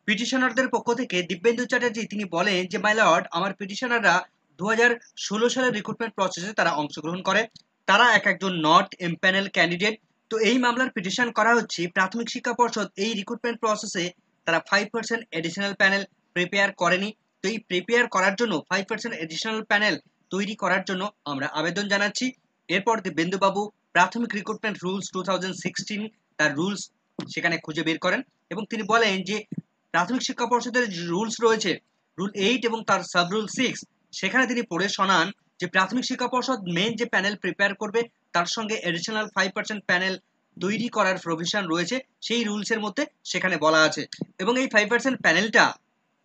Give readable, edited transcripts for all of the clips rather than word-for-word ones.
পিটিশনারদের পক্ষ থেকে দিব্যেন্দু চ্যাটার্জি তিনি বলেন যে মাই লর্ড, আমার পিটিশনাররা 2016 সালের রিক্রুটমেন্ট প্রসেসে তারা অংশগ্রহণ করে, তারা এক একজন নট এমপ্যানেল ক্যান্ডিডেট। তো এই মামলার পিটিশন করা হচ্ছে প্রাথমিক শিক্ষা পর্ষদ এই রিক্রুটমেন্ট প্রসেসে তারা 5% এডিশনাল প্যানেল প্রিপেয়ার করেনি। তো এই প্রিপেয়ার করার জন্য 5% এডিশনাল প্যানেল তৈরি করার জন্য আমরা আবেদন জানাচ্ছি। এরপর দিব্যেন্দুবাবু প্রাথমিক রিক্রুটমেন্ট রুলস 2016 তার রুলস সেখানে খুঁজে বের করেন এবং তিনি বলেন যে প্রাথমিক শিক্ষা পর্ষদের যে রুলস রয়েছে, রুল 8 এবং তার সাব রুল 6, সেখানে তিনি পড়ে শোনান যে প্রাথমিক শিক্ষা পর্ষদ মেন যে প্যানেল প্রিপেয়ার করবে তার সঙ্গে এডিশনাল 5% প্যানেল তৈরি করার প্রভিশন রয়েছে সেই রুলসের মধ্যে সেখানে বলা আছে। এবং এই 5% প্যানেলটা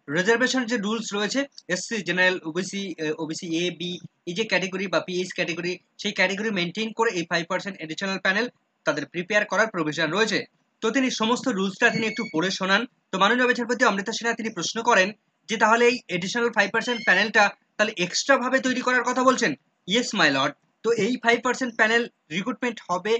রিজার্ভেশন যে রুলস রয়েছে SC, general, OBC, OBC A B, এই যে ক্যাটেগরি বা পিএইচ ক্যাটেগরি, সেই ক্যাটেগরি মেনটেন করে এই 5% এডিশনাল প্যানেল তাদের প্রিপেয়ার করার প্রভিশন রয়েছে। তো তিনি সমস্ত রুলসটা তিনি একটু পড়ে শোনান। তো মাননীয় বিচারপতি অমৃতা সিনহা তিনি প্রশ্ন করেন যে তাহলে এই এডিশনাল 5% প্যানেলটা তাহলে এক্সট্রা ভাবে তৈরি করার কথা বলছেন? Yes my lord. তো এই 5% প্যানেল রিক্রুটমেন্ট হবে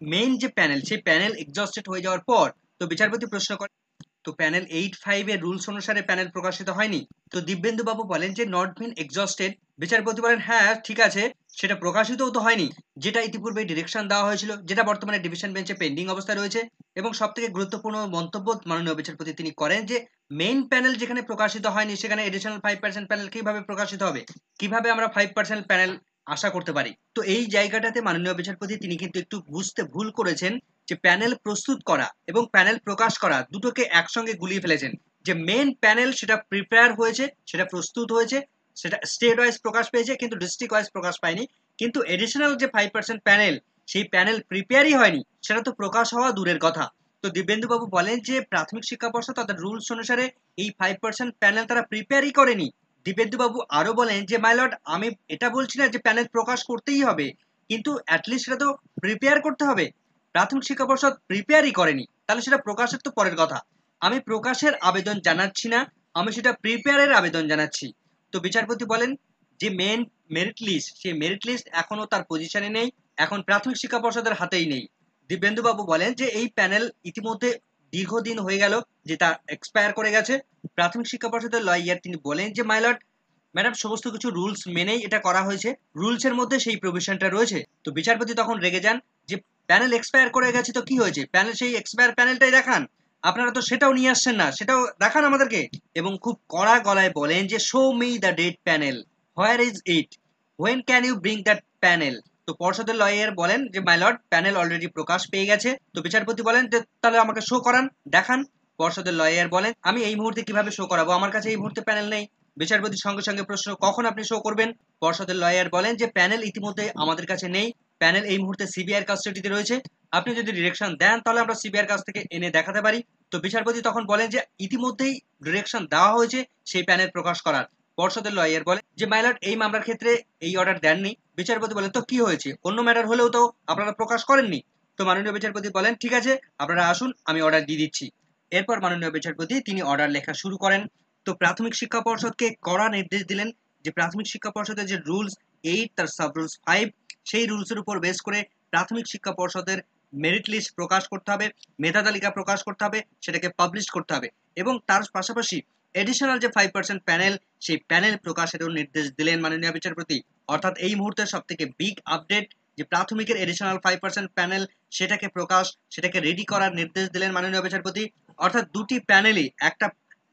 মেইন যে প্যানেল সেই প্যানেল এক্সস্টেড হয়ে যাওয়ার পর। তো বিচারপতি প্রশ্ন করেন তো প্যানেল 8.5 এর রুলস অনুসারে প্যানেল প্রকাশিত হয়নি? তো দিব্যেন্দু বাবু বলেন যে নট বিন এক্সস্টেড। বিচারপতি বলেন হ্যাঁ ঠিক আছে, সেটা প্রকাশিতও তো হয়নি, যেটা ইতিপূর্বে ডিরেকশন দেওয়া হয়েছিল, যেটা বর্তমানে ডিভিশন বেঞ্চে পেন্ডিং অবস্থায় রয়েছে। এবং সব থেকে গুরুত্বপূর্ণ মন্তব্য মাননীয় বিচারপতি তিনি করেন যে মেইন প্যানেল যেখানে প্রকাশিত হয়নি সেখানে এডিশনাল 5% প্যানেল কিভাবে প্রকাশিত হবে, কিভাবে আমরা 5% প্যানেল আশা করতে পারি? তো এই জায়গাটাতে মাননীয় বিচারপতি তিনি কিন্তু একটু বুঝতে ভুল করেছেন যে প্যানেল প্রস্তুত করা এবং প্যানেল প্রকাশ করা দুটোকে একসঙ্গে গুলিয়ে ফেলেছেন। যে মেন প্যানেল সেটা প্রিপেয়ার হয়েছে, সেটা প্রস্তুত হয়েছে, সেটা স্টেট ওয়াইজ প্রকাশ পেয়েছে কিন্তু ডিস্ট্রিক্ট ওয়াইজ প্রকাশ পায়নি। কিন্তু এডিশনাল যে 5% প্যানেল সেই প্যানেল প্রিপেয়ারই হয়নি, সেটা তো প্রকাশ হওয়া দূরের কথা। তো দিব্যেন্দু বাবু বলেন যে প্রাথমিক শিক্ষা পর্ষদ তাদের রুলস অনুসারে এই 5% প্যানেল তারা প্রিপেয়ারই করেনি। দিব্যেন্দু বাবু আরো বলেন যে মাই লর্ড, আমি এটা বলছি না যে প্যানেল প্রকাশ করতেই হবে, কিন্তু অ্যাটলিস্ট সেটা তো প্রিপেয়ার করতে হবে। প্রাথমিক শিক্ষা পর্ষদ প্রিপেয়ারই করেনি, তাহলে সেটা প্রকাশের তো পরের কথা। আমি প্রকাশের আবেদন জানাচ্ছি না, আমি সেটা প্রিপেয়ারের আবেদন জানাচ্ছি। তো বিচারপতি বলেন যে মেন মেরিট লিস্ট, সেই মেরিট লিস্ট এখনো তার পজিশনে নেই, এখন প্রাথমিক শিক্ষা পর্ষদের হাতেই নেই। দিব্যেন্দু বাবু বলেন যে এই প্যানেল ইতিমধ্যে দীর্ঘদিন হয়ে গেল যে তা এক্সপায়ার করে গেছে। প্রাথমিক শিক্ষা পর্ষদের লয়ার তিনি বলেন যে মাই লর্ড, ম্যাডাম সমস্ত কিছু রুলস মেনেই এটা করা হয়েছে, রুলসের মধ্যে সেই প্রভিশনটা রয়েছে। তো বিচারপতি তখন রেগে যান যে প্যানেল এক্সপায়ার করে গেছে তো কি হয়েছে, প্যানেল সেই এক্সপায়ার প্যানেলটাই দেখান, আপনারা তো সেটাও নিয়ে আসছেন না, সেটাও দেখান আমাদেরকে। এবং খুব কড়া গলায় বলেন যে show me the date panel, where is it, when can you bring that panel? তো পর্ষদের লয়ার বলেন যে মাই লর্ড, প্যানেল অলরেডি প্রকাশ পেয়ে গেছে। তো বিচারপতি বলেন যে তাহলে আমাকে শো করান, দেখান। পর্ষদের লয়ার বলেন আমি এই মুহূর্তে কিভাবে শো করাবো, আমার কাছে এই মুহূর্তে প্যানেল নেই। বিচারপতির সঙ্গে সঙ্গে প্রশ্ন কখন আপনি শো করবেন? পর্ষদের লয়ার বলেন যে প্যানেল ইতিমধ্যে আমাদের কাছে নেই, প্যানেল এই মুহূর্তে সিবিআই কাস্টাডিতে রয়েছে, আপনি যদি ডিরেকশন দেন তাহলে আমরা সিবিআই কাছ থেকে এনে দেখাতে পারি। তো বিচারপতি তখন বলেন যে ইতিমধ্যেই ডিরেকশন দেওয়া হয়েছে সেই প্যানেল প্রকাশ করার। পর্ষদের লয়ার বলে যে মাইলর্ড, এই মামলার ক্ষেত্রে এই অর্ডার দেননি। বিচারপতি বলেন তো কি হয়েছে, অন্য ম্যাটার হলেও তো আপনারা প্রকাশ করেননি। তো মাননীয় বিচারপতি বলেন ঠিক আছে, আপনারা আসুন, আমি অর্ডার দিয়ে দিচ্ছি। এরপর মাননীয় বিচারপতি তিনি অর্ডার লেখা শুরু করেন। তো প্রাথমিক শিক্ষা পর্ষদকে কড়া নির্দেশ দিলেন যে প্রাথমিক শিক্ষা পর্ষদের যে রুলস 8 তার সাব রুলস 5, সেই রুলসের উপর বেস করে প্রাথমিক শিক্ষা পর্ষদের মেরিট লিস্ট প্রকাশ করতে হবে, মেধা তালিকা প্রকাশ করতে হবে, সেটাকে পাবলিশ করতে হবে এবং তার পাশাপাশি এডিশনাল যে 5% প্যানেল সেই প্যানেল প্রকাশেরও নির্দেশ দিলেন মাননীয় বিচারপতি। অর্থাৎ এই মুহূর্তে সব থেকে বিগ আপডেট যে প্রাথমিকের এডিশনাল 5% প্যানেল সেটাকে প্রকাশ, সেটাকে রেডি করার নির্দেশ দিলেন মাননীয় বিচারপতি। অর্থাৎ দুটি প্যানেলই, একটা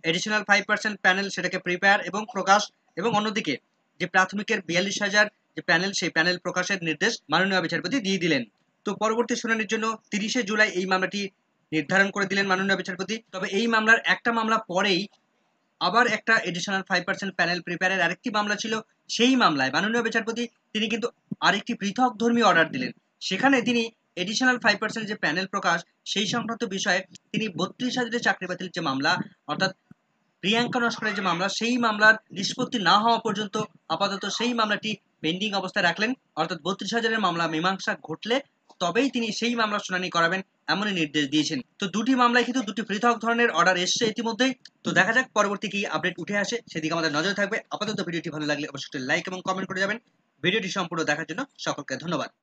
এডিশনাল 5% প্যানেল সেটাকে প্রিপেয়ার এবং প্রকাশ, এবং অন্যদিকে যে প্রাথমিকের 42,000 যে প্যানেল সেই প্যানেল প্রকাশের নির্দেশ মাননীয় বিচারপতি দিয়ে দিলেন। তো পরবর্তী শুনানির জন্য 30শে জুলাই এই মামলাটি নির্ধারণ করে দিলেন মাননীয় বিচারপতি। তবে এই মামলার একটা মামলা পরেই আবার একটা এডিশনাল 5% প্যানেল প্রিপেয়ারের আরেকটি মামলা ছিল। সেই মামলায় মাননীয় বিচারপতি তিনি কিন্তু আরেকটি পৃথক ধর্মী অর্ডার দিলেন। সেখানে তিনি এডিশনাল 5% যে প্যানেল প্রকাশ সেই সংক্রান্ত বিষয়ে তিনি 32,000 চাকরি বাতিল যে মামলা, অর্থাৎ প্রিয়াঙ্কা নস্করের যে মামলা, সেই মামলার নিষ্পত্তি না হওয়া পর্যন্ত আপাতত সেই মামলাটি পেন্ডিং অবস্থায় রাখলেন। অর্থাৎ 32,000 মামলা মীমাংসা ঘটলে তবেই তিনি সেই মামলার শুনানি করাবেন এমনই নির্দেশ দিয়েছেন। তো দুটি মামলায় কিন্তু দুটি পৃথক ধরনের অর্ডার এসছে ইতিমধ্যেই। তো দেখা যাক পরবর্তী কি আপডেট উঠে আসে, সেদিকে আমাদের নজর থাকবে। আপাতত ভিডিওটি ভালো লাগলে অবশ্যই লাইক এবং কমেন্ট করে যাবেন। ভিডিওটি সম্পূর্ণ দেখার জন্য সকলকে ধন্যবাদ।